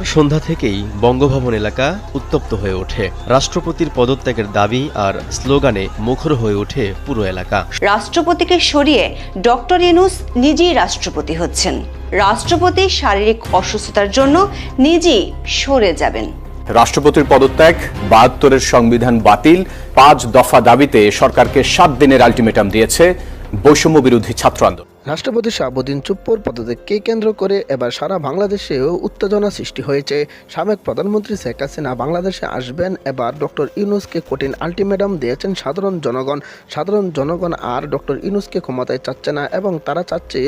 সন্ধ্যা থেকেই বঙ্গভবন এলাকা উত্তপ্ত হয়ে ওঠে। রাষ্ট্রপতির পদত্যাগের দাবি আর স্লোগানে মুখর হয়ে ওঠে পুরো এলাকা। রাষ্ট্রপতিকে সরিয়ে ডক্টর ইউনূস নিজেই রাষ্ট্রপতি হচ্ছেন। রাষ্ট্রপতি শারীরিক অসুস্থতার জন্য নিজেই সরে যাবেন। রাষ্ট্রপতির পদত্যাগ, ৭২-এর সংবিধান বাতিল, ৫ দফা দাবিতে সরকারকে ৭ দিনের আলটিমেটাম দিয়েছে বৈষম্য বিরোধী ছাত্র আন্দোলন। রাষ্ট্রপতি শাহাবুদ্দিন চুপ্পুর পদত্যাগকে কেন্দ্র করে এবার সারা বাংলাদেশেও উত্তেজনা সৃষ্টি হয়েছে। সাবেক প্রধানমন্ত্রী শেখ হাসিনা বাংলাদেশে আসবেন, এবার ডক্টর ইউনূসকে কঠিন আলটিমেটাম দিয়েছেন সাধারণ জনগণ আর ডক্টর ইউনূসকে ক্ষমতায় চাচ্ছে না এবং তারা চাচ্ছে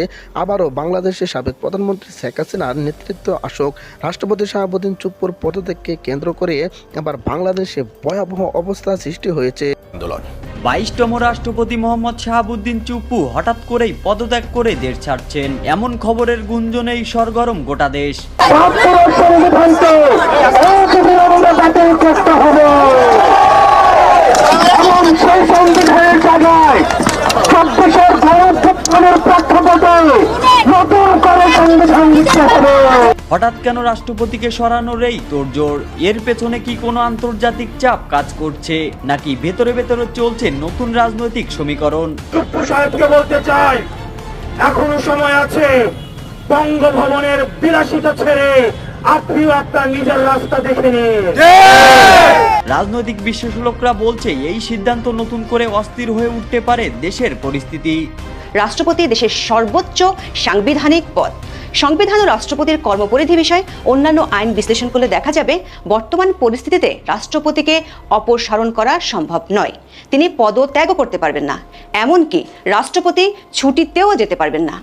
আবারও বাংলাদেশের সাবেক প্রধানমন্ত্রী শেখ হাসিনার নেতৃত্ব আসুক। রাষ্ট্রপতি শাহাবুদ্দিন চুপ্পুর পদত্যাগকে কেন্দ্র করে এবার বাংলাদেশে ভয়াবহ অবস্থা সৃষ্টি হয়েছে। আন্দোলন ২২তম রাষ্ট্রপতি মোহাম্মদ শাহাবুদ্দিন চুপ্পু হঠাৎ করেই পদত্যাগ করে দেশ ছাড়ছেন, এমন খবরের গুঞ্জনেই সরগরম গোটা দেশ। হঠাৎ কেন রাষ্ট্রপতিকে সরানোর এই তোড়জোড়? এর পেছনে কি কোনো আন্তর্জাতিক চাপ কাজ করছে, নাকি ভেতরে ভেতরে চলছে নতুন রাজনৈতিক সমীকরণ? চুপ্পু সাহেবকে বলতে চাই, এখনো সময় আছে। বঙ্গভবনের বিলাসিতা ছেড়ে আপনিও আপনার নিজের রাস্তা দেখে নিন। রাজনৈতিক বিশ্লেষকরা বলছে এই সিদ্ধান্ত নতুন করে অস্থির হয়ে উঠতে পারে দেশের পরিস্থিতি। রাষ্ট্রপতি দেশের সর্বোচ্চ সাংবিধানিক পদ। সংবিধান ও রাষ্ট্রপতির কর্মপরিধি বিষয়ে অন্যান্য আইন বিশ্লেষণ করলে দেখা যাবে বর্তমান পরিস্থিতিতে রাষ্ট্রপতিকে অপসারণ করা সম্ভব নয়। তিনি পদত্যাগও করতে পারবেন না, এমনকি রাষ্ট্রপতি ছুটিতেও যেতে পারবেন না।